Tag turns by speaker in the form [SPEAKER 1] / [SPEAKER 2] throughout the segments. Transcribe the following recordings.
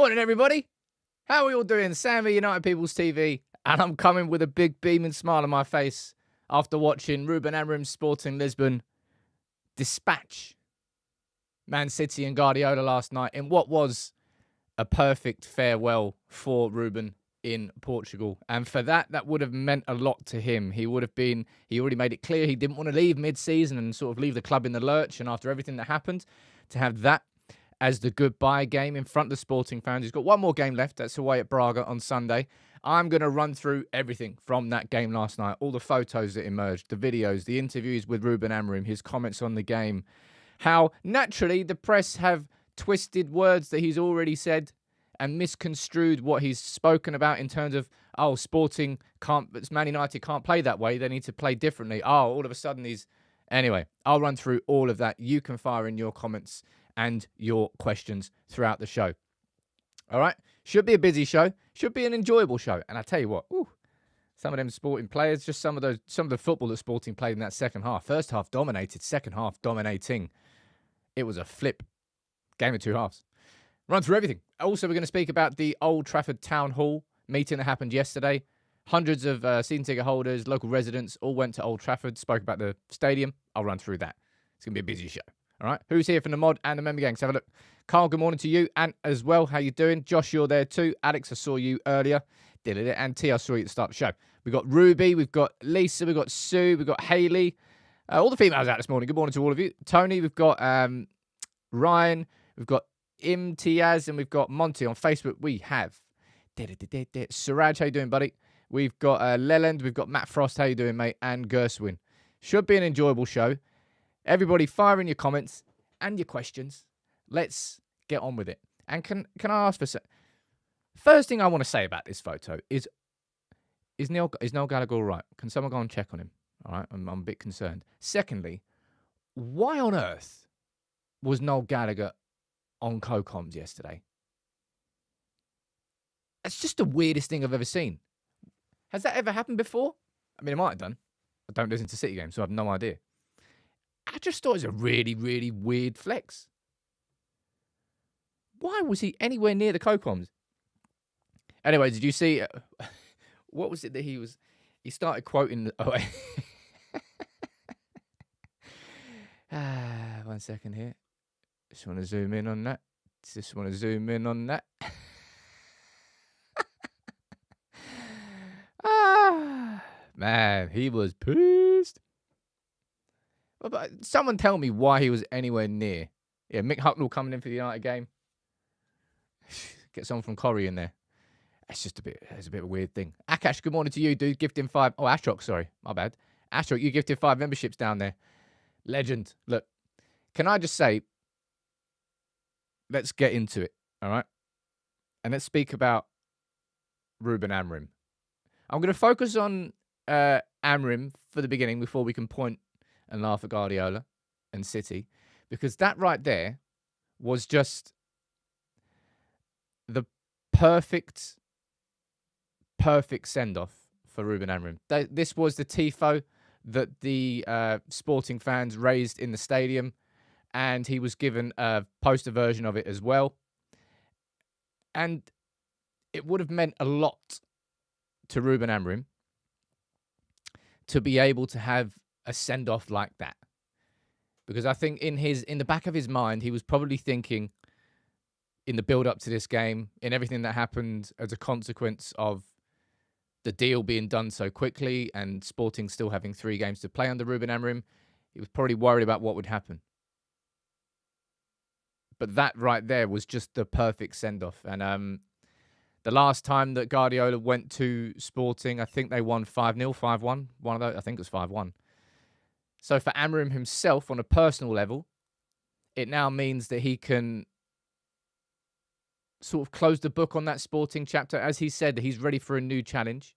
[SPEAKER 1] Morning, everybody. How are we all doing? Sam United People's TV, and I'm coming with a big beaming smile on my face after watching Ruben Amorim Sporting Lisbon dispatch Man City and Guardiola last night in what was a perfect farewell for Ruben in Portugal. And for that would have meant a lot to him. He already made it clear he didn't want to leave mid-season and sort of leave the club in the lurch. And after everything that happened, to have that as the goodbye game in front of the Sporting fans. He's got one more game left. That's away at Braga on Sunday. I'm going to run through everything from that game last night, all the photos that emerged, the videos, the interviews with Ruben Amorim, his comments on the game, how naturally the press have twisted words that he's already said and misconstrued what he's spoken about in terms of, Sporting can't, Man United can't play that way. They need to play differently. All of a sudden he's... Anyway, I'll run through all of that. You can fire in your comments and your questions throughout the show. All right? Should be a busy show. Should be an enjoyable show. And I tell you what, some of them Sporting players, just some of the football that Sporting played in that second half. First half dominated, second half dominating. It was a flip. Game of two halves. Run through everything. Also, we're going to speak about the Old Trafford Town Hall meeting that happened yesterday. Hundreds of season ticket holders, local residents, all went to Old Trafford, spoke about the stadium. I'll run through that. It's going to be a busy show. All right. Who's here from the mod and the member gang? Let's have a look. Carl, good morning to you. And as well, how you doing? Josh, you're there too. Alex, I saw you earlier. And T, I saw you at the start of the show. We've got Ruby, we've got Lisa, we've got Sue, we've got Hayley. All the females out this morning. Good morning to all of you. Tony, we've got Ryan, we've got Imtiaz, and we've got Monty on Facebook. We have Suraj, how you doing, buddy? We've got Leland, we've got Matt Frost, how you doing, mate? And Gerswin. Should be an enjoyable show. Everybody fire in your comments and your questions. Let's get on with it. And can I ask for... First thing I want to say about this photo is Noel Gallagher all right? Can someone go and check on him? All right, I'm a bit concerned. Secondly, why on earth was Noel Gallagher on co-coms yesterday? That's just the weirdest thing I've ever seen. Has that ever happened before? I mean, it might have done. I don't listen to City games, so I have no idea. I just thought it was a really, really weird flex. Why was he anywhere near the co-coms? Anyway, did you see... what was it that he was... He started quoting... One second here. Just want to zoom in on that. Man, he was pissed. But someone tell me why he was anywhere near. Yeah, Mick Hucknall coming in for the United game. Get someone from Corrie in there. It's a bit of a weird thing. Akash, good morning to you, dude. Gifting 5. Oh, Ashrock, sorry. My bad. Ashrock, you gifted 5 memberships down there. Legend. Look, can I just say, let's get into it, all right? And let's speak about Ruben Amorim. I'm going to focus on Amorim for the beginning before we can point and laugh at Guardiola and City, because that right there was just the perfect send-off for Ruben Amorim. This was the tifo that the Sporting fans raised in the stadium, and he was given a poster version of it as well. And it would have meant a lot to Ruben Amorim to be able to have a send-off like that. Because I think in the back of his mind, he was probably thinking in the build-up to this game, in everything that happened as a consequence of the deal being done so quickly and Sporting still having 3 games to play under Ruben Amorim, he was probably worried about what would happen. But that right there was just the perfect send-off. And the last time that Guardiola went to Sporting, I think they won 5-0, 5-1. One of those, I think it was 5-1. So for Amorim himself, on a personal level, it now means that he can sort of close the book on that Sporting chapter. As he said, that he's ready for a new challenge.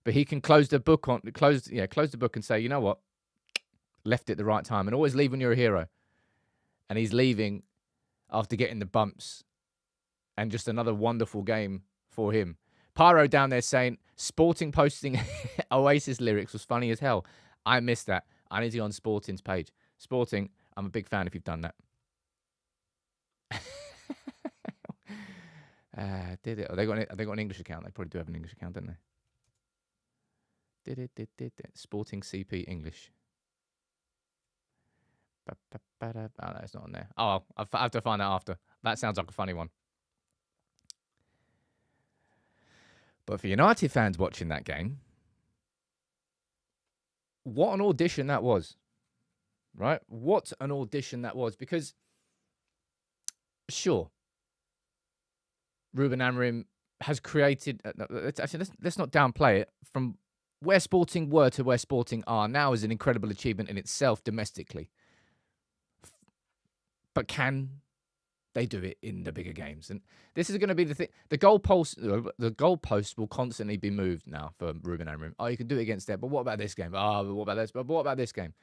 [SPEAKER 1] But he can close the book and say, you know what? Left it the right time. And always leave when you're a hero. And he's leaving after getting the bumps. And just another wonderful game for him. Pyro down there saying, Sporting posting Oasis lyrics was funny as hell. I missed that. I need to go on Sporting's page. Sporting, I'm a big fan if you've done that. Did it? Have they got an English account? They probably do have an English account, don't they? Did it. Sporting CP English. Oh, no, it's not on there. Oh, I have to find out after. That sounds like a funny one. But for United fans watching that game, what an audition that was, right? What an audition that was. Because, sure, Ruben Amorim has created... let's not downplay it. From where Sporting were to where Sporting are now is an incredible achievement in itself domestically. But can they do it in the bigger games? And this is going to be the thing. The goalposts will constantly be moved now for Ruben Amorim. Oh, you can do it against that, but what about this game? Oh, but what about this? But what about this game?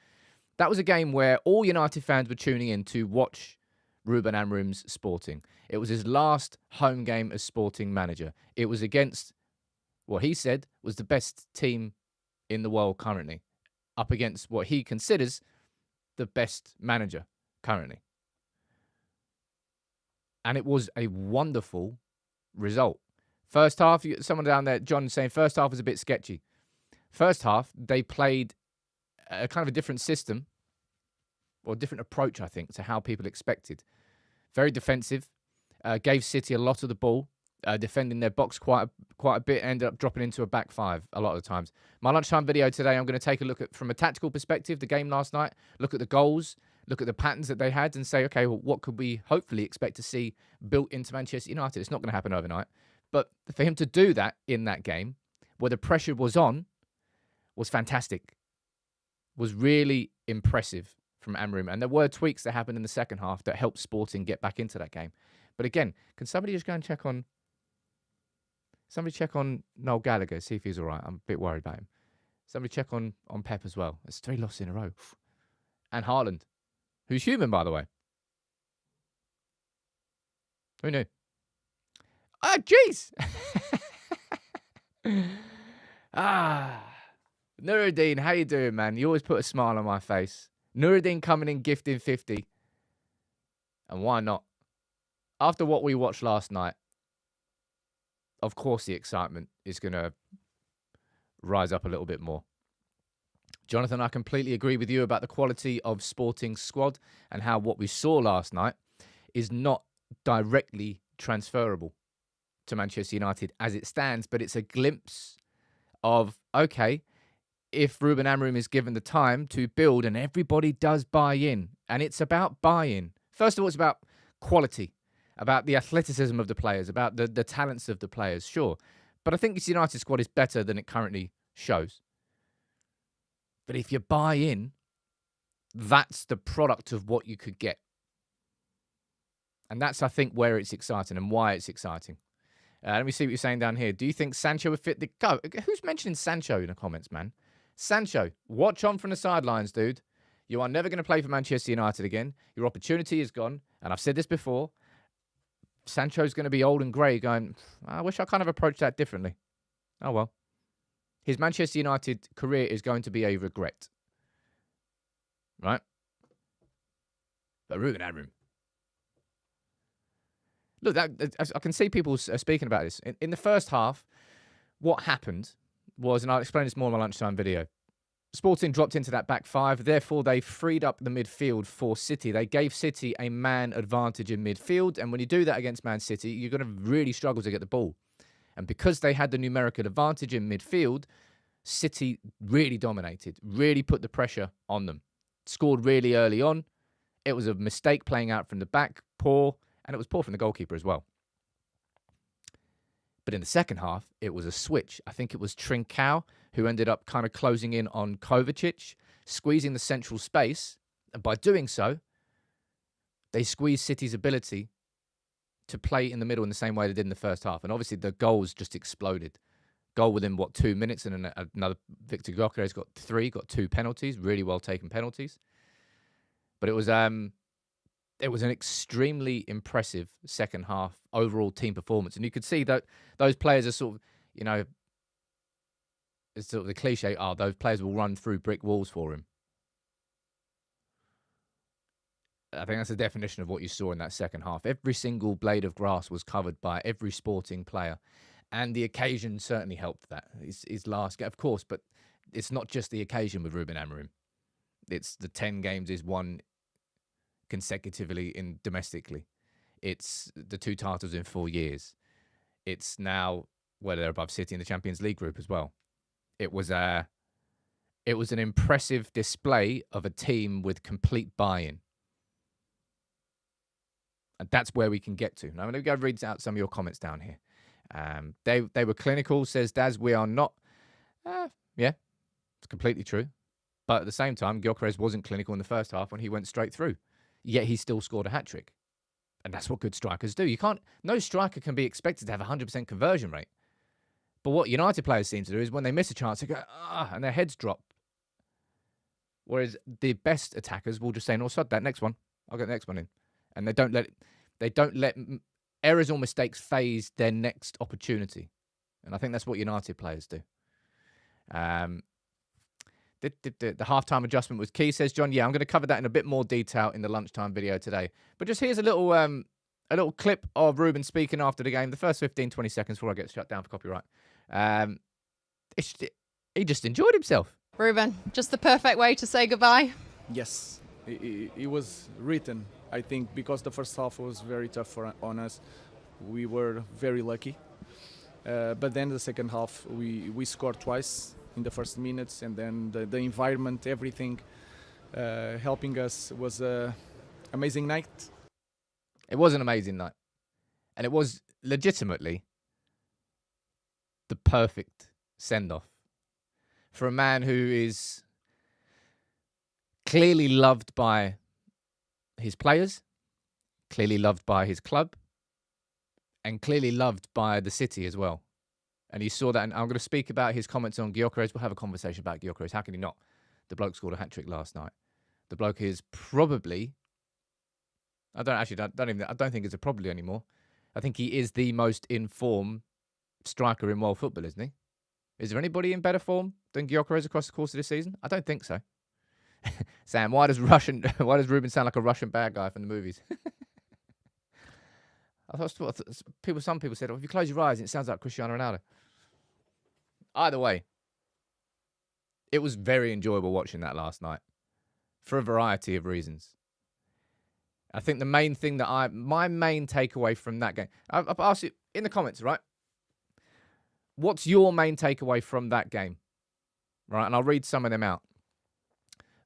[SPEAKER 1] That was a game where all United fans were tuning in to watch Ruben Amorim's Sporting. It was his last home game as Sporting manager. It was against what he said was the best team in the world currently, up against what he considers the best manager currently. And it was a wonderful result. First half, someone down there, John, saying first half was a bit sketchy. First half, they played a kind of a different system or different approach, I think, to how people expected. Very defensive, gave City a lot of the ball, defending their box quite a bit, ended up dropping into a back five a lot of the times. My lunchtime video today, I'm going to take a look at, from a tactical perspective, the game last night, look at the goals, look at the patterns that they had and say, okay, well, what could we hopefully expect to see built into Manchester United? It's not going to happen overnight. But for him to do that in that game, where the pressure was on, was fantastic. Was really impressive from Amorim. And there were tweaks that happened in the second half that helped Sporting get back into that game. But again, can somebody just go and check on... Somebody check on Noel Gallagher, see if he's all right. I'm a bit worried about him. Somebody check on Pep as well. It's 3 losses in a row. And Haaland, who's human, by the way. Who knew? Ah, jeez. Nuruddin, how you doing, man? You always put a smile on my face. Nuruddin coming in, gifting 50. And why not? After what we watched last night, of course the excitement is going to rise up a little bit more. Jonathan, I completely agree with you about the quality of Sporting's squad and how what we saw last night is not directly transferable to Manchester United as it stands, but it's a glimpse of, okay, if Ruben Amorim is given the time to build and everybody does buy in, and it's about buy-in. First of all, it's about quality, about the athleticism of the players, about the talents of the players, sure. But I think this United squad is better than it currently shows. But if you buy in, that's the product of what you could get. And that's, I think, where it's exciting and why it's exciting. Let me see what you're saying down here. Do you think Sancho would fit the... Go. Who's mentioning Sancho in the comments, man? Sancho, watch on from the sidelines, dude. You are never going to play for Manchester United again. Your opportunity is gone. And I've said this before. Sancho's going to be old and grey going, I wish I kind of approached that differently. Oh, well. His Manchester United career is going to be a regret. Right? But Ruben Amorim. Look, I can see people speaking about this. In the first half, what happened was, and I'll explain this more in my lunchtime video, Sporting dropped into that back five. Therefore, they freed up the midfield for City. They gave City a man advantage in midfield. And when you do that against Man City, you're going to really struggle to get the ball. And because they had the numerical advantage in midfield, City really dominated, really put the pressure on them. Scored really early on. It was a mistake playing out from the back, poor, and it was poor from the goalkeeper as well. But in the second half, it was a switch. I think it was Trincao who ended up kind of closing in on Kovacic, squeezing the central space. And by doing so, they squeezed City's ability to play in the middle in the same way they did in the first half. And obviously, the goals just exploded. Goal within, 2 minutes, and another Victor Gyokeres got 3, got 2 penalties, really well-taken penalties. But it was an extremely impressive second half overall team performance. And you could see that those players are sort of, it's sort of the cliche, those players will run through brick walls for him. I think that's the definition of what you saw in that second half. Every single blade of grass was covered by every Sporting player. And the occasion certainly helped that. His last game, of course, but it's not just the occasion with Ruben Amorim. It's the 10 games he's won consecutively domestically. It's the 2 titles in 4 years. It's now where they're above City in the Champions League group as well. It was an impressive display of a team with complete buy-in. And that's where we can get to. Now I'm going to go read out some of your comments down here. They were clinical, says Daz. We are not. Yeah, it's completely true. But at the same time, Gyokeres wasn't clinical in the first half when he went straight through. Yet he still scored a hat-trick. And that's what good strikers do. No striker can be expected to have a 100% conversion rate. But what United players seem to do is when they miss a chance, they go, and their heads drop. Whereas the best attackers will just say, no, sod that, next one. I'll get the next one in. And they don't let errors or mistakes phase their next opportunity. And I think that's what United players do. The halftime adjustment was key, says John. Yeah, I'm going to cover that in a bit more detail in the lunchtime video today. But just here's a little clip of Ruben speaking after the game, the first 15, 20 seconds before I get shut down for copyright. He just enjoyed himself.
[SPEAKER 2] Ruben, just the perfect way to say goodbye?
[SPEAKER 3] Yes, it was written, I think, because the first half was very tough on us. We were very lucky. But then the second half, we scored twice in the first minutes, and then the environment, everything helping us was an amazing night.
[SPEAKER 1] It was an amazing night. And it was legitimately the perfect send-off for a man who is clearly loved by his players, clearly loved by his club, and clearly loved by the city as well. And he saw that, and I'm going to speak about his comments on Gyokeres. We'll have a conversation about Gyokeres. How can he not? The bloke scored a hat-trick last night. The bloke is probably, I don't think it's a probably anymore. I think he is the most informed striker in world football, isn't he? Is there anybody in better form than Gyokeres across the course of this season? I don't think so. Sam, why does Ruben sound like a Russian bad guy from the movies? Some people said, if you close your eyes, it sounds like Cristiano Ronaldo. Either way, it was very enjoyable watching that last night for a variety of reasons. I think the main thing my main takeaway from that game, I've asked you in the comments, right? What's your main takeaway from that game? Right, and I'll read some of them out.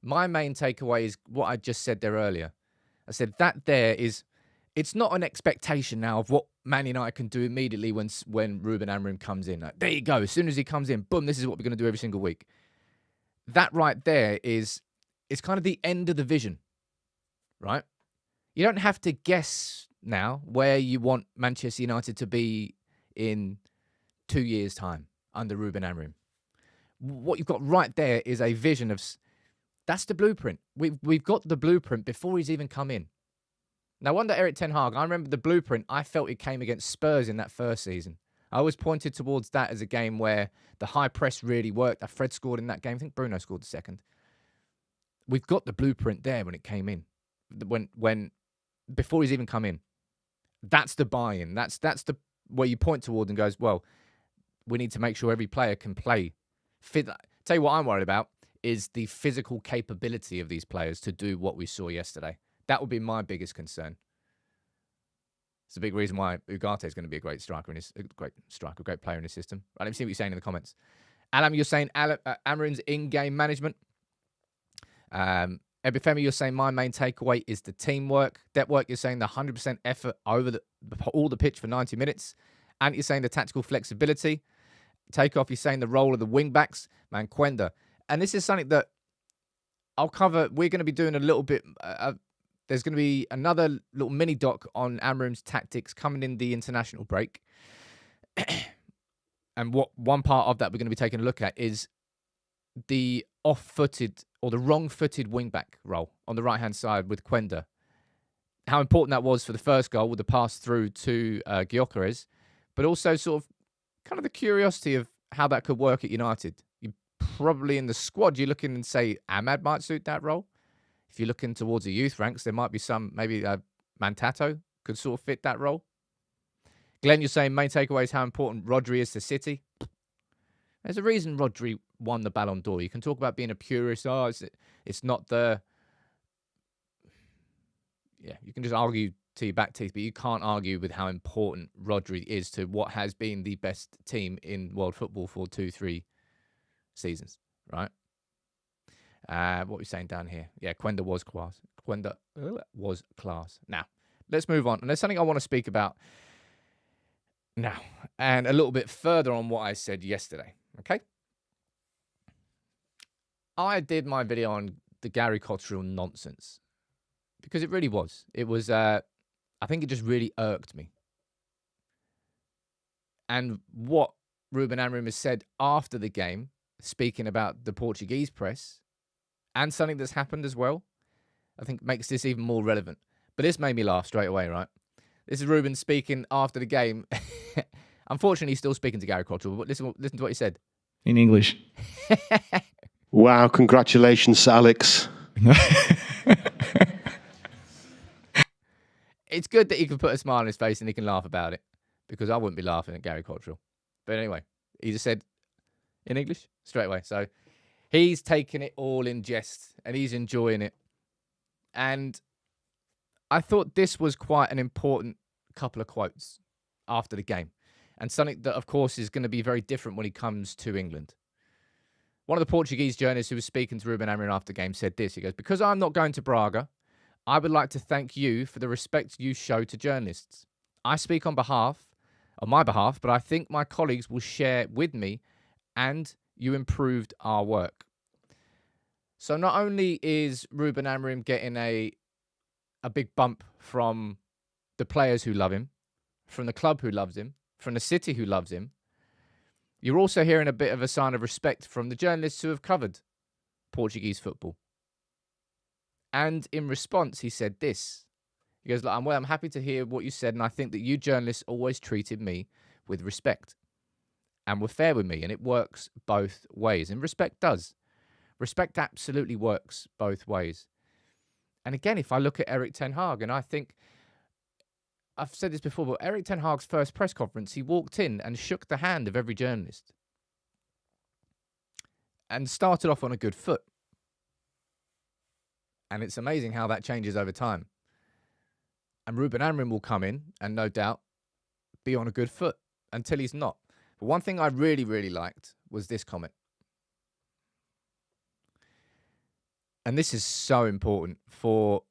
[SPEAKER 1] My main takeaway is what I just said there earlier. I said that there is, it's not an expectation now of what Man United can do immediately when Ruben Amorim comes in. Like, there you go. As soon as he comes in, boom, this is what we're going to do every single week. That right there is kind of the end of the vision, right? You don't have to guess now where you want Manchester United to be in 2 years' time under Ruben Amorim. What you've got right there is a vision of, that's the blueprint. We've got the blueprint before he's even come in. Now, under Erik ten Hag, I remember the blueprint, I felt it came against Spurs in that first season. I always pointed towards that as a game where the high press really worked. Fred scored in that game. I think Bruno scored the second. We've got the blueprint there when it came in. Before he's even come in. That's the buy-in. That's the where you point towards and goes, well, we need to make sure every player can play. Tell you what I'm worried about is the physical capability of these players to do what we saw yesterday. That would be my biggest concern. It's a big reason why Ugarte is going to be a great striker, a great player in his system. Right, let me see what you're saying in the comments. Alam, you're saying Amorim's in-game management. Ebifemi, you're saying my main takeaway is the teamwork. Depth work, you're saying the 100% effort over all the pitch for 90 minutes. And you're saying the tactical flexibility. Takeoff, you're saying the role of the wing-backs. Manquenda. And this is something that I'll cover. We're going to be doing a little bit... there's going to be another little mini-doc on Amorim's tactics coming in the international break. And one part of that we're going to be taking a look at is the off-footed or the wrong-footed wing-back role on the right-hand side with Quenda. How important that was for the first goal with the pass through to Gyokeres, but also sort of kind of the curiosity of how that could work at United. You probably in the squad, you're looking and say Ahmad might suit that role. If you're looking towards the youth ranks, there might be some, maybe Mantato could sort of fit that role. Glenn, you're saying main takeaway is how important Rodri is to City. There's a reason Rodri won the Ballon d'Or. You can talk about being a purist. Oh, it's not the... Yeah, you can just argue to your back teeth, but you can't argue with how important Rodri is to what has been the best team in world football for 2-3 seasons, right? What are we saying down here? Yeah, Quenda was class. Quenda was class. Now, let's move on. And there's something I want to speak about now, and a little bit further on what I said yesterday, okay? I did my video on the Gary Cotterill nonsense because it really was. It was, I think it just really irked me. And what Ruben Amorim has said after the game, speaking about the Portuguese press, and something that's happened as well, I think makes this even more relevant. But this made me laugh straight away, right? This is Ruben speaking after the game. Unfortunately, he's still speaking to Gary Cotterill, but listen to what he said.
[SPEAKER 4] In English.
[SPEAKER 5] Wow, congratulations, Alex.
[SPEAKER 1] It's good that he can put a smile on his face and he can laugh about it, because I wouldn't be laughing at Gary Cotterill. But anyway, he just said in English straight away. So he's taking it all in jest and he's enjoying it. And I thought this was quite an important couple of quotes after the game, and something that, of course, is going to be very different when he comes to England. One of the Portuguese journalists who was speaking to Ruben Amorim after the game said this. He goes, "Because I'm not going to Braga, I would like to thank you for the respect you show to journalists. I speak on my behalf, but I think my colleagues will share with me, and you improved our work." So not only is Ruben Amorim getting a big bump from the players who love him, from the club who loves him, from the city who loves him, you're also hearing a bit of a sign of respect from the journalists who have covered Portuguese football. And in response, he said this. He goes, I'm happy to hear what you said, and I think that you journalists always treated me with respect and were fair with me, and it works both ways. And respect does. Respect absolutely works both ways. And again, if I look at Erik ten Hag, and I think, I've said this before, but Erik ten Hag's first press conference, he walked in and shook the hand of every journalist and started off on a good foot. And it's amazing how that changes over time. And Ruben Amorim will come in and no doubt be on a good foot until he's not. But one thing I really, really liked was this comment. And this is so important for,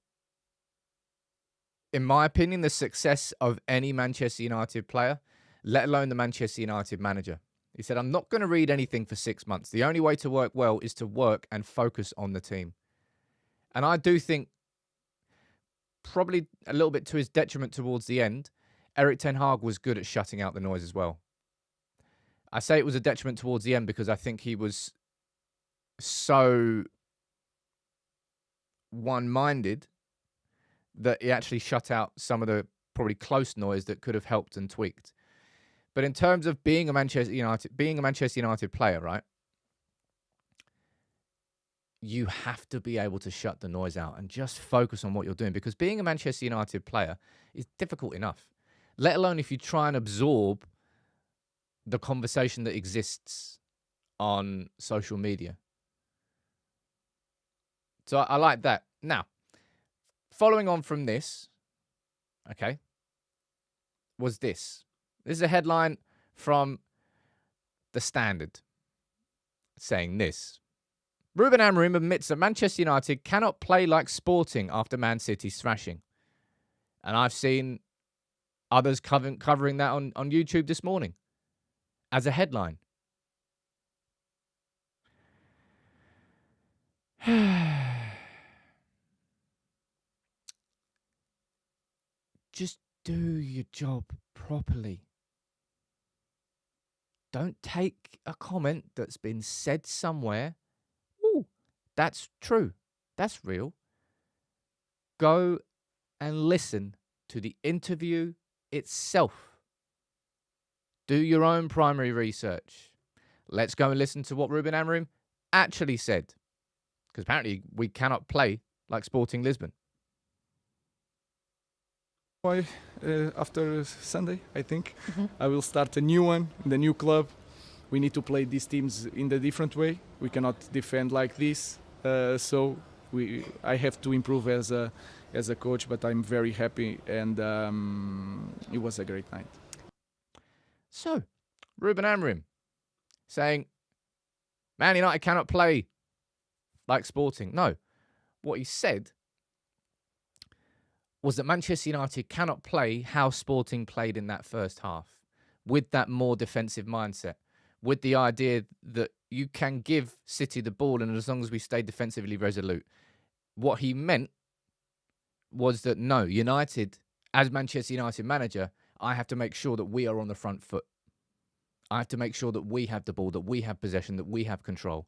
[SPEAKER 1] in my opinion, the success of any Manchester United player, let alone the Manchester United manager. He said, I'm not going to read anything for 6 months. The only way to work well is to work and focus on the team. And I do think, probably a little bit to his detriment towards the end, Erik ten Hag was good at shutting out the noise as well. I say it was a detriment towards the end because I think he was so one-minded that he actually shut out some of the probably close noise that could have helped and tweaked. But in terms of being a Manchester United player, right? You have to be able to shut the noise out and just focus on what you're doing, because being a Manchester United player is difficult enough, let alone if you try and absorb the conversation that exists on social media. So I like that. Now, following on from this, okay, was this. This is a headline from The Standard saying this. Ruben Amorim admits that Manchester United cannot play like Sporting after Man City's thrashing. And I've seen others covering that on YouTube this morning as a headline. Just do your job properly. Don't take a comment that's been said somewhere. Ooh, that's true. That's real. Go and listen to the interview itself. Do your own primary research. Let's go and listen to what Ruben Amorim actually said. Because apparently we cannot play like Sporting Lisbon?
[SPEAKER 3] Why? After Sunday, I think I will start a new one in the new club. We need to play these teams in a different way. We cannot defend like this. So I have to improve as a coach. But I'm very happy, and it was a great night.
[SPEAKER 1] So, Ruben Amorim saying, Man United cannot play like Sporting. No, what he said was that Manchester United cannot play how Sporting played in that first half, with that more defensive mindset, with the idea that you can give City the ball, and as long as we stay defensively resolute. What he meant was that, no, United, as Manchester United manager, I have to make sure that we are on the front foot. I have to make sure that we have the ball, that we have possession, that we have control.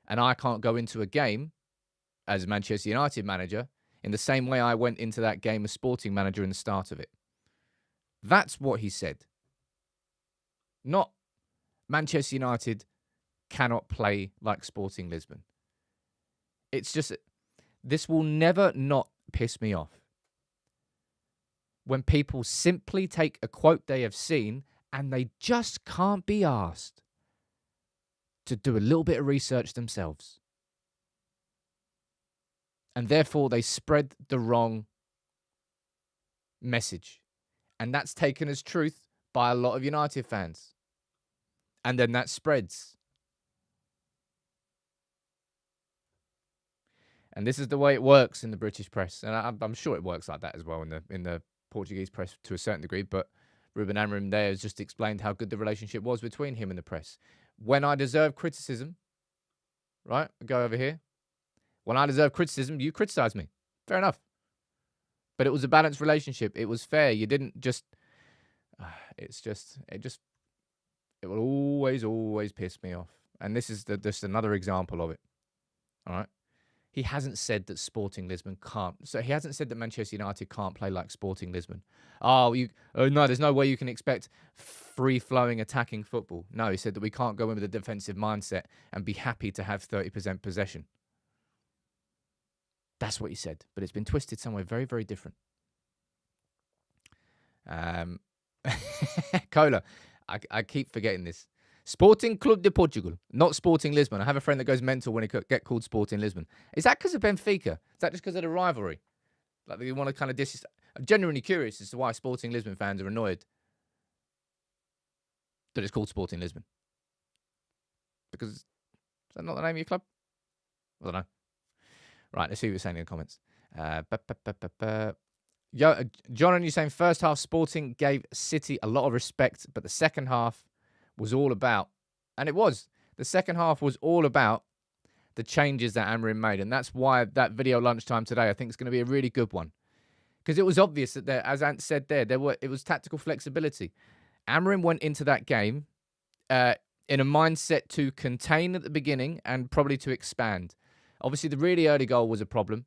[SPEAKER 1] And I can't go into a game as Manchester United manager in the same way I went into that game as Sporting manager in the start of it. That's what he said. Not Manchester United cannot play like Sporting Lisbon. It's just, this will never not piss me off. When people simply take a quote they have seen and they just can't be asked to do a little bit of research themselves. And therefore, they spread the wrong message. And that's taken as truth by a lot of United fans. And then that spreads. And this is the way it works in the British press. And I'm sure it works like that as well in the Portuguese press to a certain degree. But Ruben Amorim there has just explained how good the relationship was between him and the press. When I deserve criticism, right, go over here. When I deserve criticism, you criticize me. Fair enough. But it was a balanced relationship. It was fair. You didn't just... It will always piss me off. And this is just another example of it. All right? He hasn't said that Sporting Lisbon can't. So he hasn't said that Manchester United can't play like Sporting Lisbon. No, there's no way you can expect free-flowing attacking football. No, he said that we can't go in with a defensive mindset and be happy to have 30% possession. That's what he said, but it's been twisted somewhere very, very different. Cola, I keep forgetting this. Sporting Club de Portugal, not Sporting Lisbon. I have a friend that goes mental when he get called Sporting Lisbon. Is that because of Benfica? Is that just because of the rivalry? Like they want to kind of I'm genuinely curious as to why Sporting Lisbon fans are annoyed that it's called Sporting Lisbon. Because is that not the name of your club? I don't know. Right, let's see what you're saying in the comments. John, and you saying first half Sporting gave City a lot of respect, but the second half was all about, and it was, the second half was all about the changes that Amorim made. And that's why that video lunchtime today, I think, is going to be a really good one. Because it was obvious that there, as Ant said it was tactical flexibility. Amorim went into that game in a mindset to contain at the beginning and probably to expand. Obviously, the really early goal was a problem,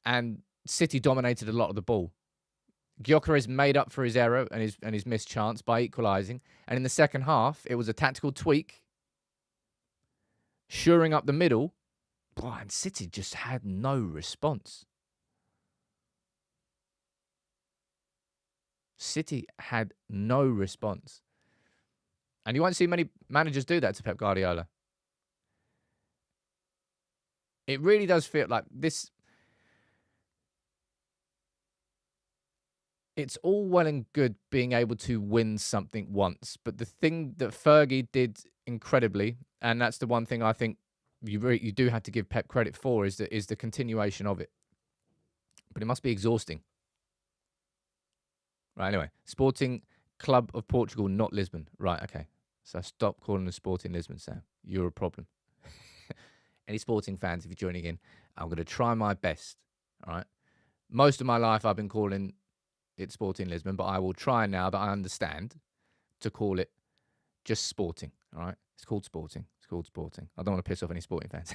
[SPEAKER 1] and City dominated a lot of the ball. Gyokeres made up for his error and his missed chance by equalising. And in the second half, it was a tactical tweak, shoring up the middle. Boy, and City just had no response. City had no response. And you won't see many managers do that to Pep Guardiola. It really does feel like this. It's all well and good being able to win something once, but the thing that Fergie did incredibly, and that's the one thing I think you do have to give Pep credit for, is the continuation of it. But it must be exhausting. Right, anyway, Sporting Club of Portugal, not Lisbon. Right, okay. So stop calling the Sporting Lisbon, Sam. You're a problem. Any Sporting fans, if you're joining in, I'm going to try my best. All right. Most of my life I've been calling it Sporting Lisbon, but I will try now that I understand to call it just Sporting. All right. It's called Sporting. It's called Sporting. I don't want to piss off any Sporting fans.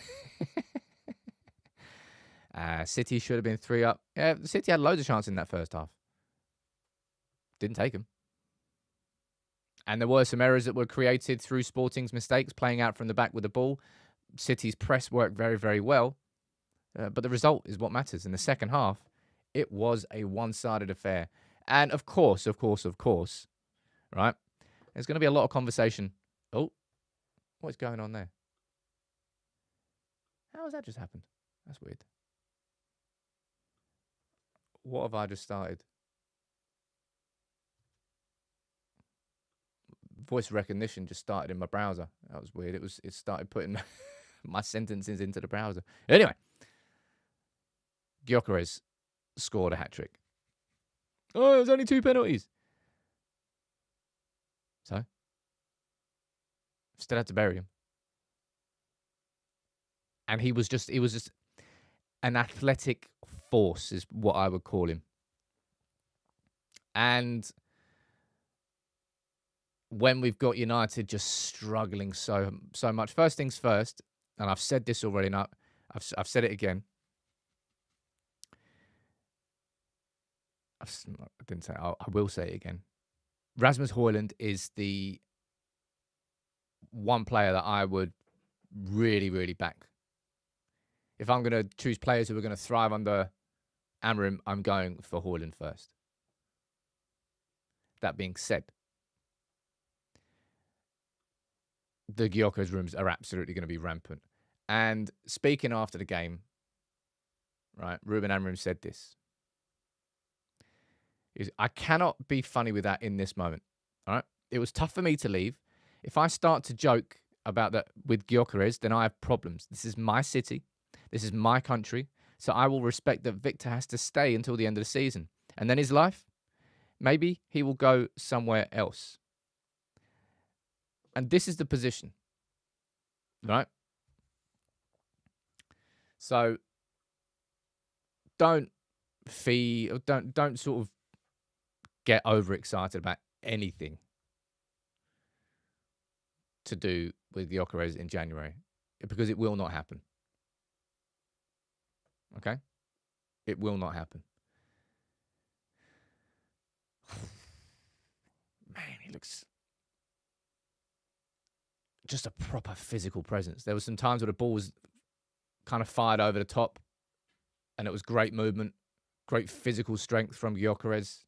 [SPEAKER 1] City should have been 3 up. Yeah, City had loads of chances in that first half. Didn't take them. And there were some errors that were created through Sporting's mistakes, playing out from the back with the ball. City's press worked very, very well. But the result is what matters. In the second half, it was a one-sided affair. And of course, right? There's going to be a lot of conversation. Oh, what's going on there? How has that just happened? That's weird. What have I just started? Voice recognition just started in my browser. That was weird. It started putting my sentences into the browser. Anyway, Gyokeres scored a hat-trick. Oh, it was only 2 penalties. So? Still had to bury him. And he was just an athletic force is what I would call him. And when we've got United just struggling so much, first things first, and I've said this already, now I've said it again. I didn't say it. I will say it again. Rasmus Højlund is the one player that I would really, really back. If I'm going to choose players who are going to thrive under Amorim, I'm going for Højlund first. That being said, the Gyokeres rooms are absolutely going to be rampant. And speaking after the game, right, Ruben Amorim said this. I cannot be funny with that in this moment. All right, it was tough for me to leave. If I start to joke about that with Gyokeres, then I have problems. This is my city. This is my country. So I will respect that Victor has to stay until the end of the season. And then his life, maybe he will go somewhere else. And this is the position. Right? So don't sort of get overexcited about anything to do with Gyokeres in January, because it will not happen. Okay? It will not happen. Man, he looks just a proper physical presence. There was some times where the ball was kind of fired over the top, and it was great movement, great physical strength from Gyokeres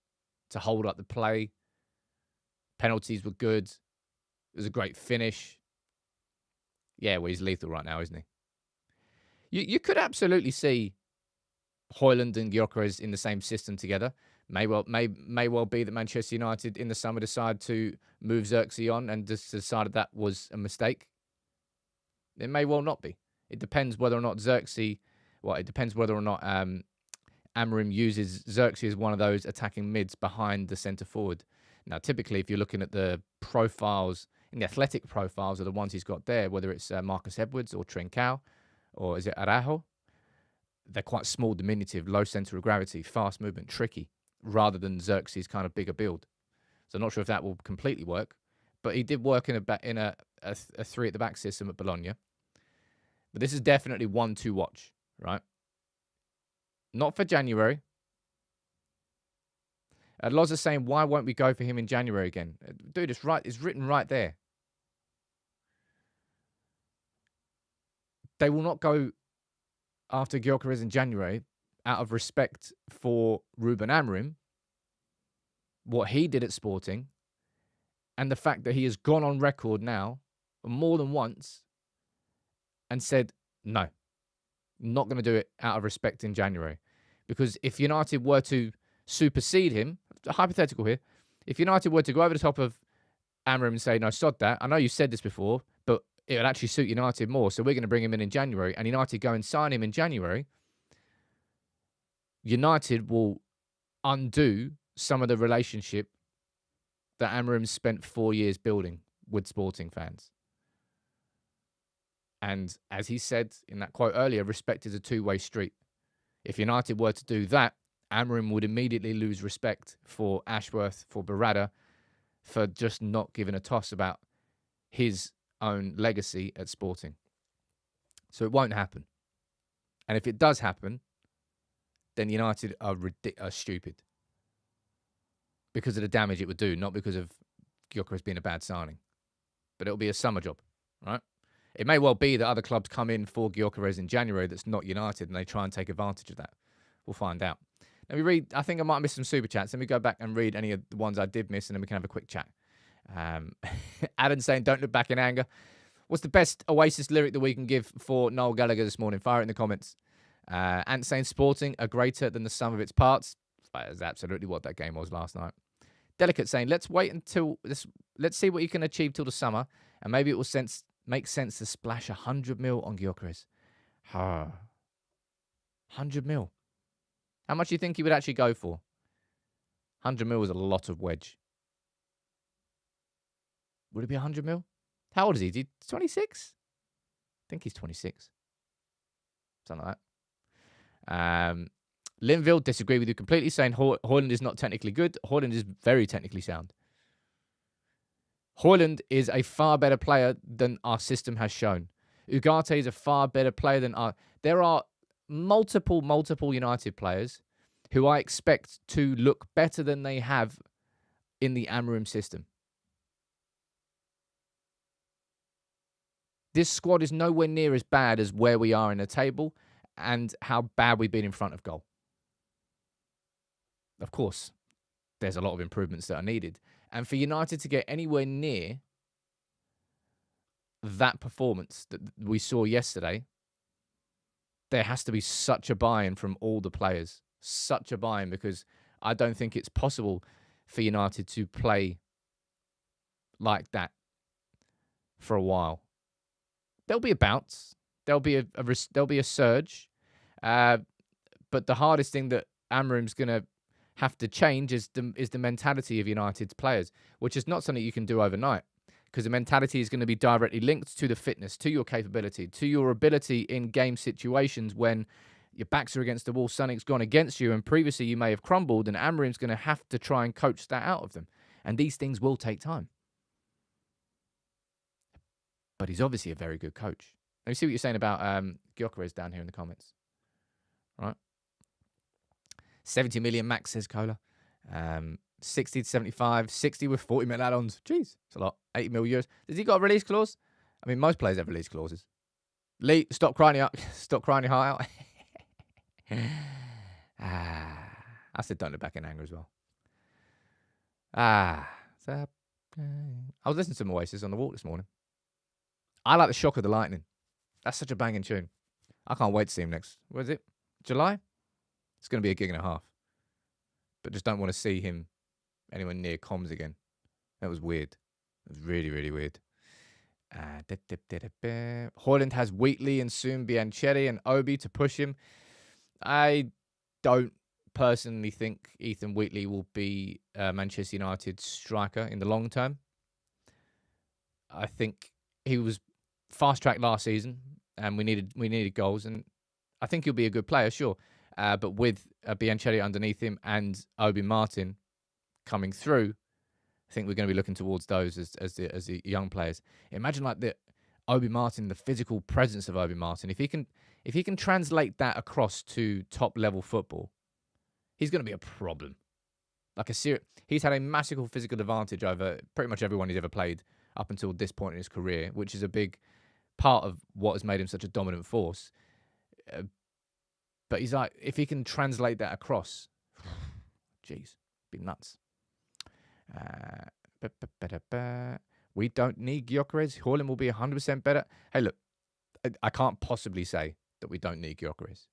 [SPEAKER 1] to hold up the play. Penalties were good. It was a great finish. Yeah, well, he's lethal right now, isn't he? You could absolutely see Højlund and Gyokeres in the same system together. May well be that Manchester United in the summer decide to move Xerxes on and just decided that was a mistake. It may well not be. It depends whether or not Amorim uses Xerxes as one of those attacking mids behind the centre forward. Now, typically, if you're looking at the profiles, in the athletic profiles are the ones he's got there, whether it's Marcus Edwards or Trincao, or is it Araujo? They're quite small, diminutive, low centre of gravity, fast movement, tricky, rather than Xerxes' kind of bigger build. So I'm not sure if that will completely work, but he did work in a three at the back system at Bologna. But this is definitely one to watch, right? Not for January. Loz is saying, why won't we go for him in January again? Dude, it's right. It's written right there. They will not go after Gyokeres in January out of respect for Ruben Amorim, what he did at Sporting, and the fact that he has gone on record now more than once and said, no, not going to do it out of respect in January. Because if United were to supersede him, hypothetical here, if United were to go over the top of Amorim and say, no, sod that, I know you said this before, but it would actually suit United more, so we're going to bring him in January, and United go and sign him in January, United will undo some of the relationship that Amorim spent 4 years building with Sporting fans. And as he said in that quote earlier, respect is a two-way street. If United were to do that, Amorim would immediately lose respect for Ashworth, for Barada, for just not giving a toss about his own legacy at Sporting. So it won't happen. And if it does happen, then United are stupid. Because of the damage it would do, not because of Gyokeres being a bad signing. But it'll be a summer job, right? It may well be that other clubs come in for Gyokeres in January that's not United, and they try and take advantage of that. We'll find out. Let me read. I think I might miss some super chats. Let me go back and read any of the ones I did miss, and then we can have a quick chat. Adam saying, "Don't look back in anger." What's the best Oasis lyric that we can give for Noel Gallagher this morning? Fire it in the comments. Ant saying, "Sporting are greater than the sum of its parts." That is absolutely what that game was last night. Delicate saying, "Let's wait until this. Let's see what you can achieve till the summer, and maybe it will make sense to splash 100 mil on Gyokeres." 100 mil. How much do you think he would actually go for? 100 mil is a lot of wedge. Would it be 100 mil? How old is he? Is he 26? I think he's 26. Something like that. Linville, disagree with you completely, saying Højlund is not technically good. Højlund is very technically sound. Højlund is a far better player than our system has shown. Ugarte is a far better player than our... There are multiple United players who I expect to look better than they have in the Amorim system. This squad is nowhere near as bad as where we are in the table and how bad we've been in front of goal. Of course, there's a lot of improvements that are needed. And for United to get anywhere near that performance that we saw yesterday, there has to be such a buy-in from all the players. Such a buy-in, because I don't think it's possible for United to play like that for a while. There'll be a bounce. There'll be a surge. But the hardest thing that Amorim's going to have to change is the mentality of United's players, which is not something you can do overnight, because the mentality is going to be directly linked to the fitness, to your capability, to your ability in game situations when your backs are against the wall, something's gone against you, and previously you may have crumbled, and Amorim's going to have to try and coach that out of them. And these things will take time. But he's obviously a very good coach. Let me see what you're saying about Gyokeres down here in the comments. All right. 70 million max, says Cola. 60 to 75, 60 with 40 mil add-ons. Jeez, it's a lot. 80 mil euros. Has he got a release clause? I mean, most players have release clauses. Lee, stop crying your heart out. I said don't look back in anger as well. I was listening to some Oasis on the walk this morning. I like the shock of the lightning. That's such a banging tune. I can't wait to see him next. What is it? July? It's going to be a gig and a half. But just don't want to see him anywhere near comms again. That was weird. It was really, really weird. Højlund has Wheatley and soon Bianchetti and Obi to push him. I don't personally think Ethan Wheatley will be Manchester United's striker in the long term. I think he was fast-tracked last season, and we needed goals, and I think he'll be a good player, sure. But with Bianchetti underneath him and Obi Martin coming through, I think we're going to be looking towards those as the young players. Imagine like the Obi Martin, the physical presence of Obi Martin. If he can translate that across to top level football, he's going to be a problem. He's had a massive physical advantage over pretty much everyone he's ever played up until this point in his career, which is a big part of what has made him such a dominant force. But he's like, if he can translate that across, jeez, be nuts. We don't need Gyokeres. Højlund will be 100% better. Hey, look, I can't possibly say that we don't need Gyokeres.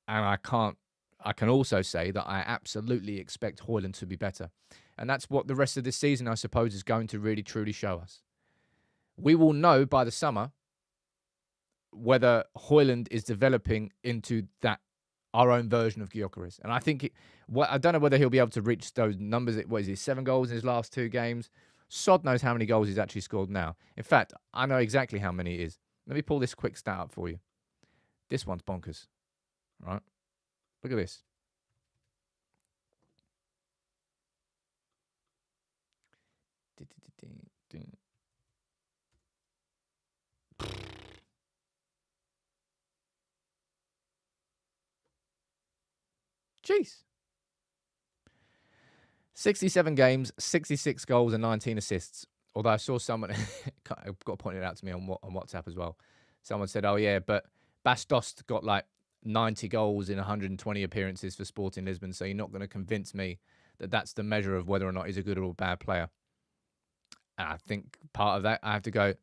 [SPEAKER 1] And I can also say that I absolutely expect Højlund to be better. And that's what the rest of this season, I suppose, is going to really, truly show us. We will know by the summer whether Højlund is developing into our own version of Gyokeres. And I think, I don't know whether he'll be able to reach those numbers. What is it, 7 goals in his last 2 games? Sod knows how many goals he's actually scored now. In fact, I know exactly how many it is. Let me pull this quick stat up for you. This one's bonkers. All right? Look at this. Jeez. 67 games, 66 goals and 19 assists. Although I saw someone got pointed out to me on WhatsApp as well. Someone said, "Oh yeah, but Bastos got like 90 goals in 120 appearances for Sporting Lisbon, so you're not going to convince me that that's the measure of whether or not he's a good or a bad player." And I think part of that, I have to go,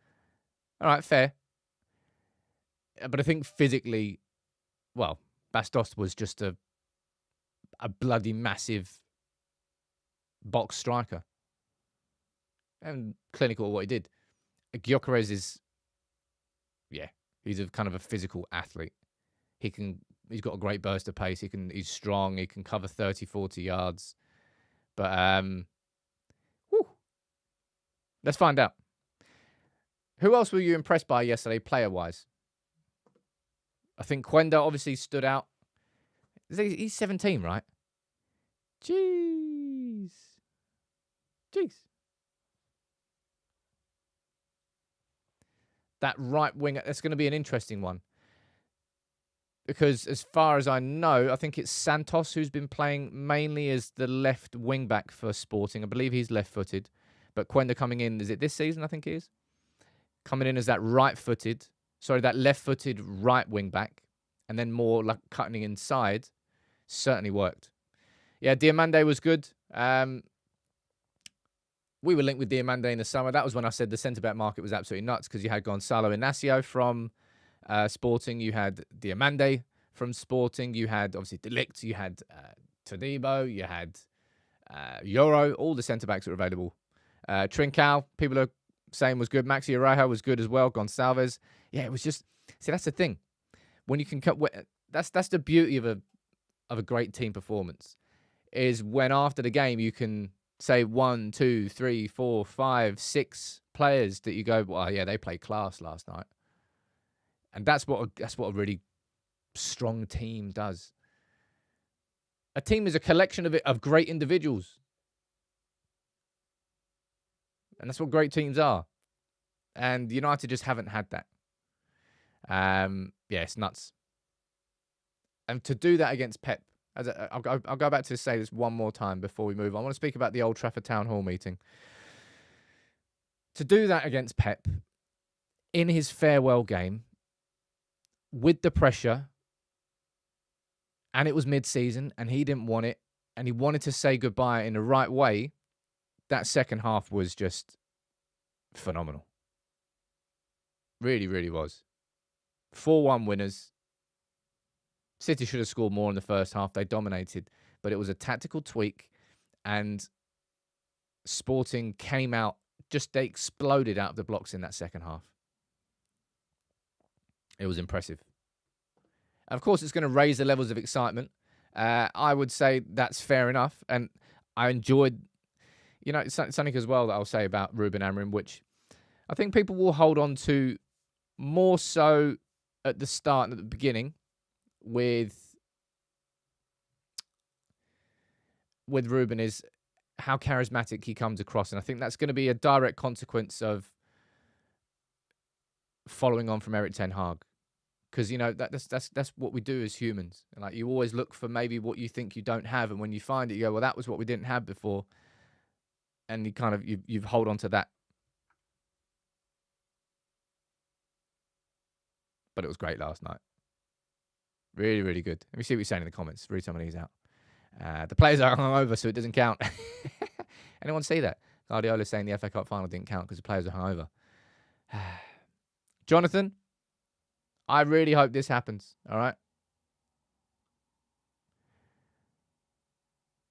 [SPEAKER 1] all right, fair. But I think physically, well, Bastos was just a bloody massive box striker. And clinical at what he did. Gyokeres is, he's a kind of a physical athlete. He's got a great burst of pace. He's strong. He can cover 30, 40 yards. But, let's find out. Who else were you impressed by yesterday, player-wise? I think Quenda obviously stood out. He's 17, right? Jeez. That right wing, that's going to be an interesting one. Because as far as I know, I think it's Santos who's been playing mainly as the left wing back for Sporting. I believe he's left-footed. But Quenda coming in, is it this season, I think he is? Coming in as that that left-footed right wing back. And then more like cutting inside. Certainly worked. Yeah, Diamande was good. We were linked with Diamande in the summer. That was when I said the centre-back market was absolutely nuts because you had Gonçalo Inácio from Sporting. You had Diamande from Sporting. You had, obviously, De Ligt. You had Todibo. You had Euro. All the centre-backs were available. Trincao, people are saying was good. Maxi Araujo was good as well. Gonçalves. Yeah, it was just... See, that's the thing. When you can cut... That's the beauty of a great team performance. Is when after the game you can... say 1, 2, 3, 4, 5, 6 players that you go, well, yeah, they played class last night. And that's what a really strong team does. A team is a collection of great individuals. And that's what great teams are. And United just haven't had that. It's nuts. And to do that against Pep, I'll go back to say this one more time before we move on. I want to speak about the Old Trafford Town Hall meeting. To do that against Pep in his farewell game with the pressure, and it was mid-season and he didn't want it and he wanted to say goodbye in the right way, that second half was just phenomenal. Really, really was. 4-1 winners. City should have scored more in the first half. They dominated. But it was a tactical tweak. And Sporting came out, they exploded out of the blocks in that second half. It was impressive. Of course, it's going to raise the levels of excitement. I would say that's fair enough. And I enjoyed, something as well that I'll say about Ruben Amorim, which I think people will hold on to more so at the start and at the beginning. With Ruben is how charismatic he comes across. And I think that's going to be a direct consequence of following on from Erik ten Hag. Because, that's what we do as humans. And like you always look for maybe what you think you don't have. And when you find it, you go, well, that was what we didn't have before. And you hold on to that. But it was great last night. Really, really good. Let me see what you're saying in the comments. Read some of these out. The players are hungover, so it doesn't count. Anyone see that? Guardiola saying the FA Cup final didn't count because the players are hungover. Jonathan, I really hope this happens. All right.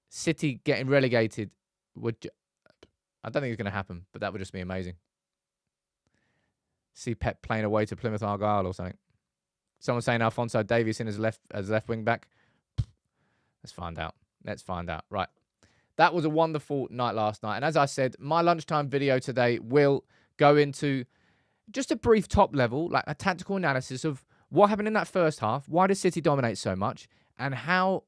[SPEAKER 1] City getting relegated I don't think it's going to happen, but that would just be amazing. See Pep playing away to Plymouth Argyle or something. Someone saying Alphonso Davies in as left wing back. Let's find out. Right. That was a wonderful night last night. And as I said, my lunchtime video today will go into just a brief top level, like a tactical analysis of what happened in that first half. Why did City dominate so much? And how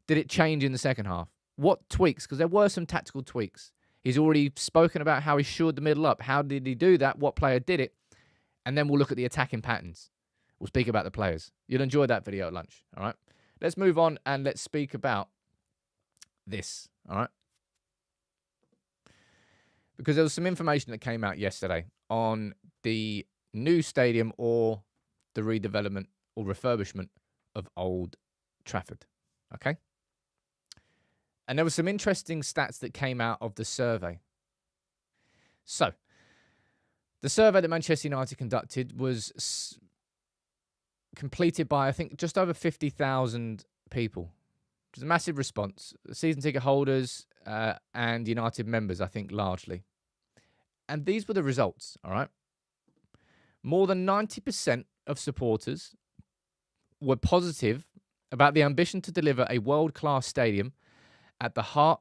[SPEAKER 1] did it change in the second half? What tweaks? Because there were some tactical tweaks. He's already spoken about how he shored the middle up. How did he do that? What player did it? And then we'll look at the attacking patterns. We'll speak about the players. You'll enjoy that video at lunch, all right? Let's move on and let's speak about this, all right? Because there was some information that came out yesterday on the new stadium or the redevelopment or refurbishment of Old Trafford. Okay? And there were some interesting stats that came out of the survey. So, the survey that Manchester United conducted was completed by, I think, just over 50,000 people, which is a massive response. Season ticket holders and United members, I think, largely. And these were the results, all right? More than 90% of supporters were positive about the ambition to deliver a world-class stadium at the heart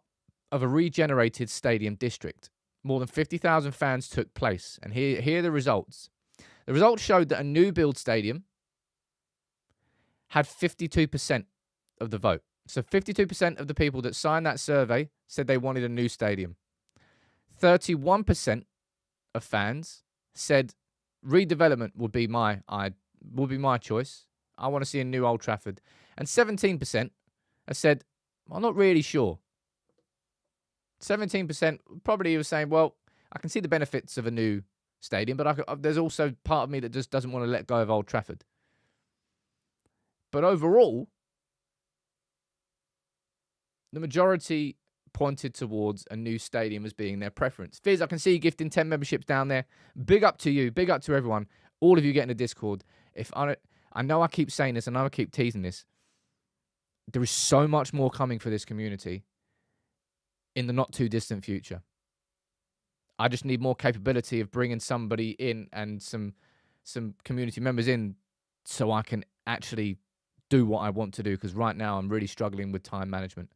[SPEAKER 1] of a regenerated stadium district. More than 50,000 fans took place. And here are the results. The results showed that a new build stadium had 52% of the vote. So 52% of the people that signed that survey said they wanted a new stadium. 31% of fans said redevelopment would be my choice. I want to see a new Old Trafford. And 17% have said, I'm not really sure. 17% probably was saying, well, I can see the benefits of a new stadium, but there's also part of me that just doesn't want to let go of Old Trafford. But overall, the majority pointed towards a new stadium as being their preference. Fizz, I can see you gifting 10 memberships down there. Big up to you. Big up to everyone. All of you getting a Discord. I know I keep saying this, and I know I keep teasing this. There is so much more coming for this community in the not too distant future. I just need more capability of bringing somebody in and some community members in so I can actually do what I want to do, because right now I'm really struggling with time management.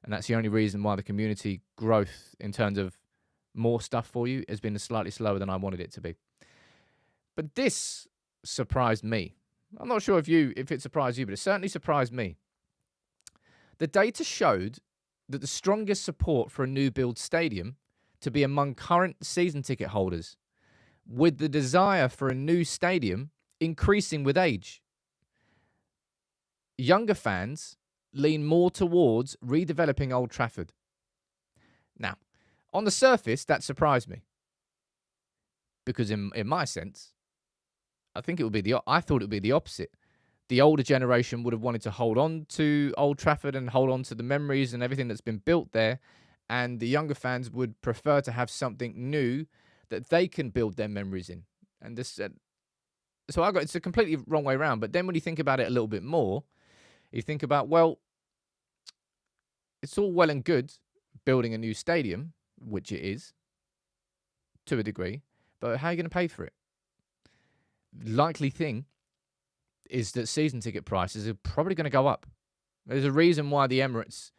[SPEAKER 1] And that's the only reason why the community growth in terms of more stuff for you has been slightly slower than I wanted it to be. But this surprised me. I'm not sure if it surprised you, but it certainly surprised me. The data showed that the strongest support for a new build stadium to be among current season ticket holders, with the desire for a new stadium increasing with age. Younger fans lean more towards redeveloping Old Trafford. Now, on the surface, that surprised me, because in my sense, I thought it would be the opposite. The older generation would have wanted to hold on to Old Trafford and hold on to the memories and everything that's been built there, and the younger fans would prefer to have something new that they can build their memories in. And this, so it's a completely wrong way around. But then when you think about it a little bit more, you think about, well, it's all well and good building a new stadium, which it is, to a degree, but how are you going to pay for it? Likely thing is that season ticket prices are probably going to go up. There's a reason why the Emirates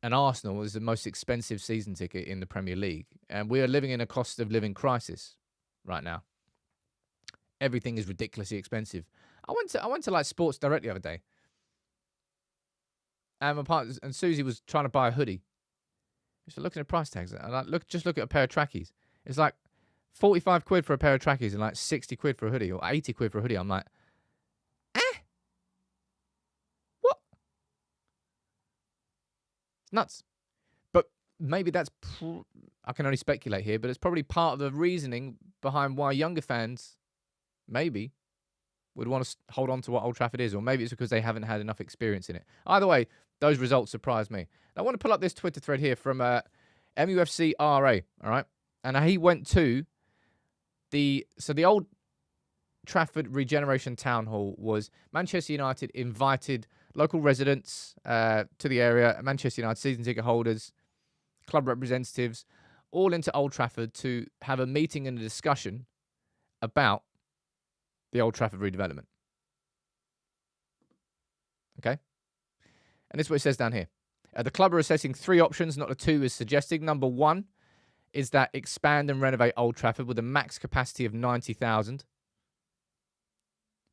[SPEAKER 1] and Arsenal is the most expensive season ticket in the Premier League. And we are living in a cost of living crisis right now. Everything is ridiculously expensive. I went to like Sports Direct the other day. And my partner and Susie was trying to buy a hoodie. She's looking at price tags. And just look at a pair of trackies. It's like 45 quid for a pair of trackies and like 60 quid for a hoodie, or 80 quid for a hoodie. I'm like, what? It's nuts. But maybe that's, I can only speculate here, but it's probably part of the reasoning behind why younger fans maybe would want to hold on to what Old Trafford is, or maybe it's because they haven't had enough experience in it. Either way, those results surprised me. I want to pull up this Twitter thread here from MUFC RA, all right? And he went to the Old Trafford Regeneration Town Hall. Was Manchester United invited local residents to the area, Manchester United season ticket holders, club representatives, all into Old Trafford to have a meeting and a discussion about the Old Trafford redevelopment. Okay? And this is what it says down here. The club are assessing 3 options, not the 2 as suggested. Number 1 is that expand and renovate Old Trafford with a max capacity of 90,000.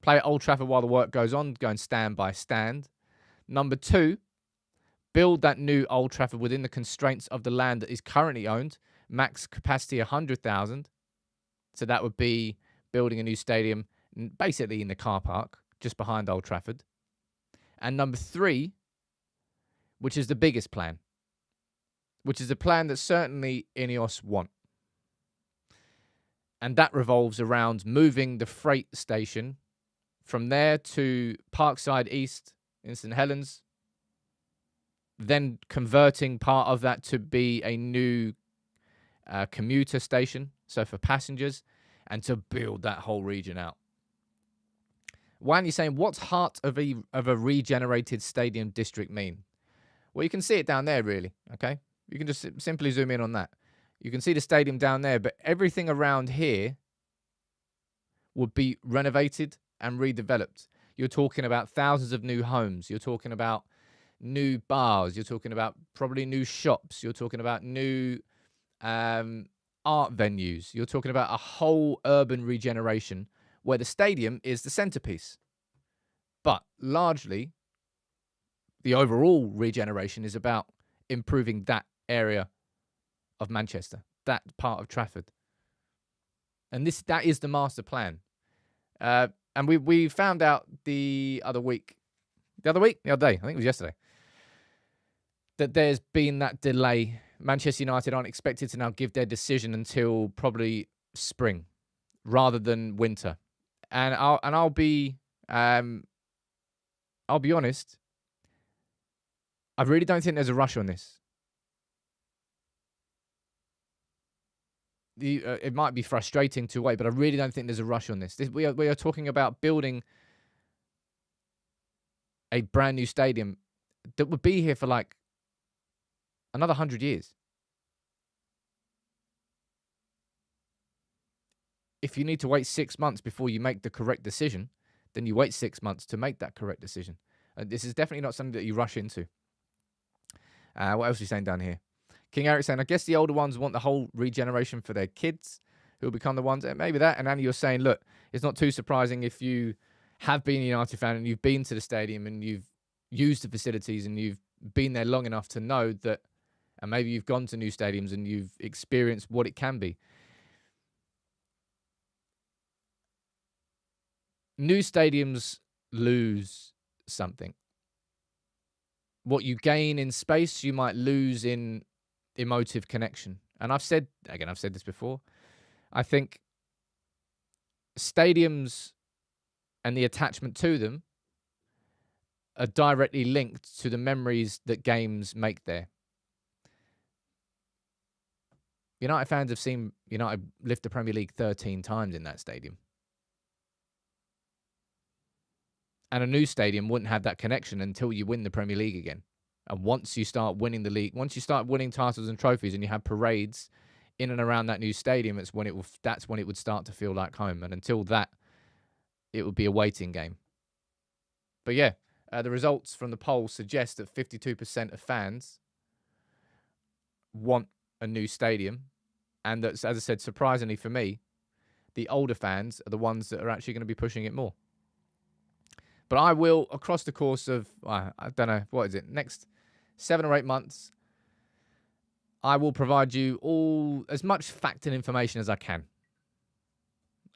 [SPEAKER 1] Play at Old Trafford while the work goes on, going stand by stand. Number 2, build that new Old Trafford within the constraints of the land that is currently owned, max capacity 100,000. So that would be building a new stadium basically in the car park just behind Old Trafford. And number 3, which is the biggest plan, which is a plan that certainly Ineos want. And that revolves around moving the freight station from there to Parkside East in St Helens, then converting part of that to be a new commuter station, so for passengers, and to build that whole region out. Wan, you're saying, what's heart of a regenerated stadium district mean? Well, you can see it down there, really, okay? You can just simply zoom in on that. You can see the stadium down there, but everything around here would be renovated and redeveloped. You're talking about thousands of new homes. You're talking about new bars. You're talking about probably new shops. You're talking about new art venues. You're talking about a whole urban regeneration where the stadium is the centerpiece. But largely, the overall regeneration is about improving that area of Manchester, that part of Trafford. And that is the master plan. And we found out the other day, I think it was yesterday, that there's been that delay. Manchester United aren't expected to now give their decision until probably spring rather than winter. And I'll be honest, I really don't think there's a rush on this. It might be frustrating to wait, but I really don't think there's a rush on this. We are talking about building a brand new stadium that would be here for like another 100 years. If you need to wait 6 months before you make the correct decision, then you wait 6 months to make that correct decision. And this is definitely not something that you rush into. What else are you saying down here? King Eric saying, I guess the older ones want the whole regeneration for their kids who will become the ones. Maybe that. And Annie, you're saying, look, it's not too surprising if you have been a United fan and you've been to the stadium and you've used the facilities and you've been there long enough to know that, and maybe you've gone to new stadiums and you've experienced what it can be. New stadiums lose something. What you gain in space, you might lose in emotive connection. And I've said this before, I think stadiums and the attachment to them are directly linked to the memories that games make there. United fans have seen United lift the Premier League 13 times in that stadium. And a new stadium wouldn't have that connection until you win the Premier League again. And once you start winning the league, once you start winning titles and trophies and you have parades in and around that new stadium, that's when it would start to feel like home. And until that, it would be a waiting game. But yeah, the results from the poll suggest that 52% of fans want a new stadium. And that's, as I said, surprisingly for me, the older fans are the ones that are actually going to be pushing it more. But I will, across the course of, I don't know, what is it, next 7 or 8 months, I will provide you as much fact and information as I can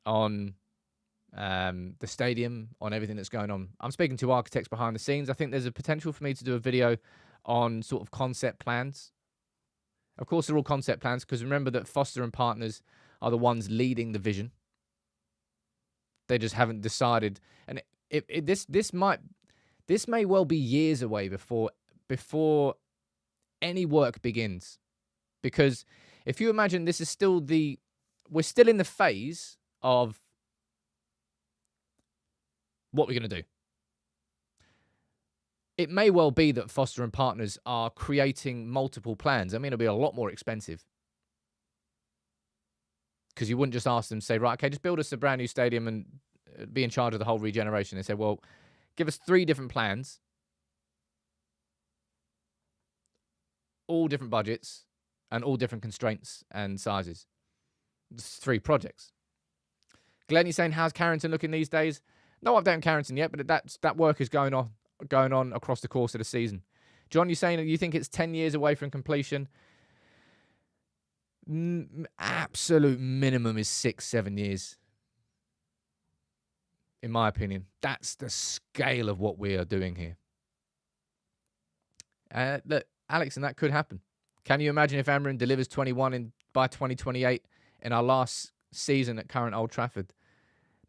[SPEAKER 1] on the stadium, on everything that's going on. I'm speaking to architects behind the scenes. I think there's a potential for me to do a video on sort of concept plans. Of course, they're all concept plans because remember that Foster and Partners are the ones leading the vision. They just haven't decided. And this may well be years away before any work begins, because if you imagine this is we're still in the phase of what we're going to do. It may well be that Foster and Partners are creating multiple plans. I mean, it'll be a lot more expensive because you wouldn't just ask them, say, right, okay, just build us a brand new stadium and be in charge of the whole regeneration. They say, well, give us 3 different plans, all different budgets and all different constraints and sizes. It's 3 projects. Glenn, you're saying, how's Carrington looking these days? No update on Carrington yet, but that work is going on across the course of the season. John, you're saying that you think it's 10 years away from completion. Absolute minimum is 6-7 years. In my opinion, that's the scale of what we are doing here. Look, Alex, and that could happen. Can you imagine if Amorim delivers 21 by 2028 in our last season at current Old Trafford.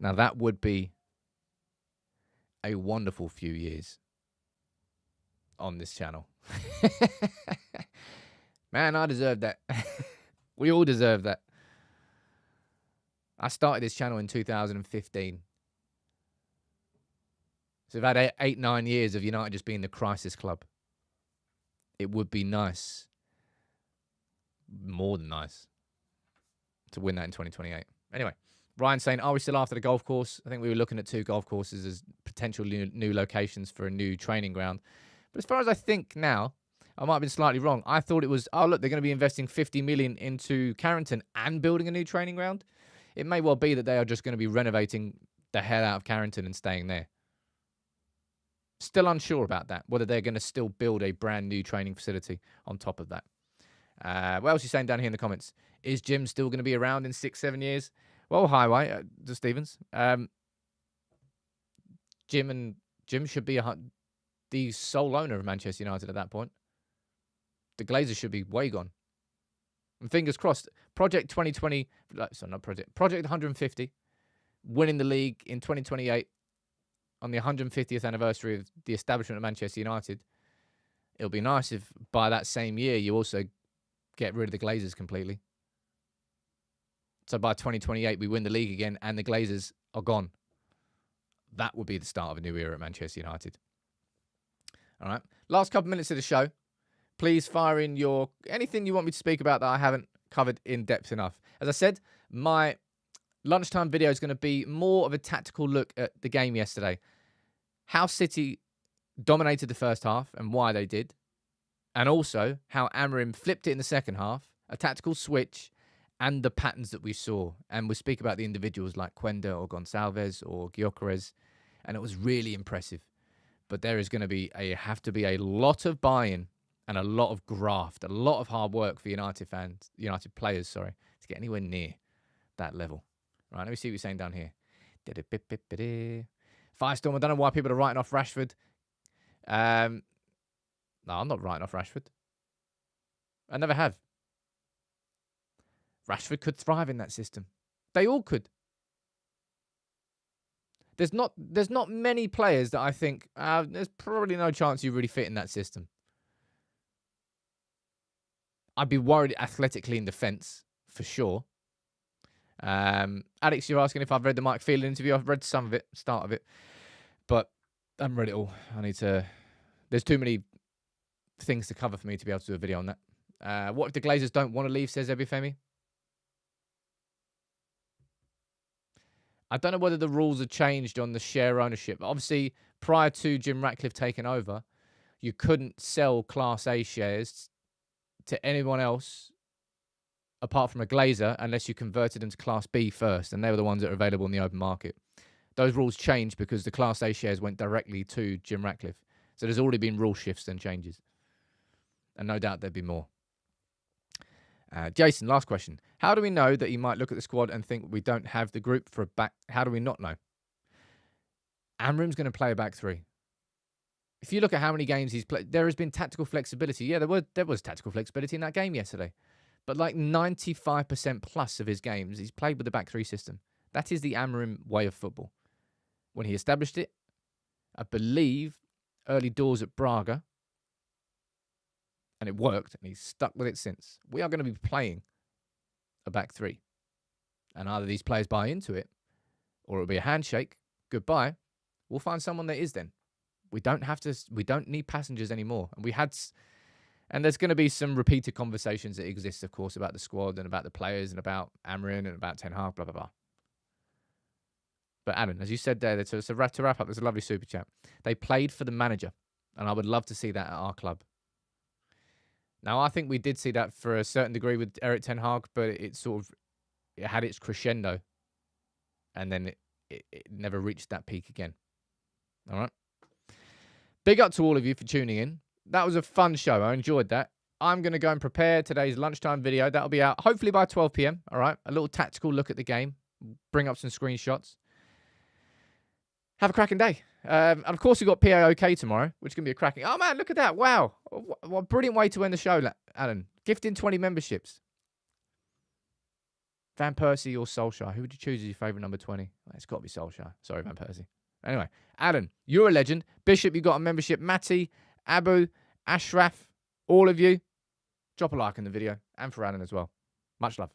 [SPEAKER 1] Now, that would be a wonderful few years on this channel. Man, I deserve that. We all deserve that. I started this channel in 2015. So we've had 8-9 years of United just being the crisis club. It would be nice, more than nice, to win that in 2028. Anyway, Ryan saying, are we still after the golf course? I think we were looking at 2 golf courses as potential new locations for a new training ground. But as far as I think now, I might have been slightly wrong. I thought it was, oh, look, they're going to be investing 50 million into Carrington and building a new training ground. It may well be that they are just going to be renovating the hell out of Carrington and staying there. Still unsure about that, whether they're going to still build a brand new training facility on top of that. What else are you saying down here in the comments? Is Jim still going to be around in 6-7 years? Well, highway, to Stevens. Jim should be the sole owner of Manchester United at that point. The Glazers should be way gone. And fingers crossed, Project 2020, sorry, not Project 150, winning the league in 2028 on the 150th anniversary of the establishment of Manchester United. It'll be nice if by that same year you also get rid of the Glazers completely. So by 2028 we win the league again and the Glazers are gone. That would be the start of a new era at Manchester United. All right. Last couple minutes of the show. Please fire in anything you want me to speak about that I haven't covered in depth enough. As I said, my lunchtime video is going to be more of a tactical look at the game yesterday. How City dominated the first half and why they did. And also how Amorim flipped it in the second half, a tactical switch, and the patterns that we saw. And we'll speak about the individuals like Quenda or Gonçalves or Gyokeres. And it was really impressive. But there is going to have to be a lot of buy-in and a lot of graft, a lot of hard work for United players, to get anywhere near that level. Right, let me see what you're saying down here. Firestorm, I don't know why people are writing off Rashford. No, I'm not writing off Rashford. I never have. Rashford could thrive in that system. They all could. There's not many players that I think there's probably no chance you really fit in that system. I'd be worried athletically in defence, for sure. Alex, you're asking if I've read the Mike Phelan interview. I've read some of it, start of it. But I haven't read it all. There's too many things to cover for me to be able to do a video on that. What if the Glazers don't want to leave, says Ebifemi? I don't know whether the rules have changed on the share ownership. Obviously, prior to Jim Ratcliffe taking over, you couldn't sell Class A shares to anyone else apart from a Glazer unless you converted them to Class B first, and they were the ones that are available in the open market. Those rules changed because the Class A shares went directly to Jim Ratcliffe. So there's already been rule shifts and changes. And no doubt there'd be more. Jason, last question. How do we know that he might look at the squad and think we don't have the group for a back? How do we not know? Amorim's going to play a back three. If you look at how many games he's played, there has been tactical flexibility. Yeah, there was tactical flexibility in that game yesterday. But like 95% plus of his games, he's played with the back three system. That is the Amorim way of football. When he established it, I believe, early doors at Braga, and it worked, and he's stuck with it since. We are going to be playing a back three. And either these players buy into it, or it'll be a handshake, goodbye. We'll find someone that is then. We don't need passengers anymore. And there's going to be some repeated conversations that exist, of course, about the squad and about the players and about Amorim and about Ten Hag, blah, blah, blah. But Alan, as you said there, to wrap up, there's a lovely super chat. They played for the manager, and I would love to see that at our club. Now, I think we did see that for a certain degree with Erik Ten Hag, but it had its crescendo, and then it never reached that peak again. All right? Big up to all of you for tuning in. That was a fun show. I enjoyed that. I'm going to go and prepare today's lunchtime video. That'll be out hopefully by 12 p.m. All right? A little tactical look at the game. Bring up some screenshots. Have a cracking day. And of course, we've got PAOK tomorrow, which is going to be a cracking... Oh, man, look at that. Wow. What a brilliant way to end the show, Alan. Gifting 20 memberships. Van Persie or Solskjaer? Who would you choose as your favourite number 20? Well, it's got to be Solskjaer. Sorry, Van Persie. Anyway, Alan, you're a legend. Bishop, you got a membership. Matty, Abu, Ashraf, all of you. Drop a like in the video. And for Alan as well. Much love.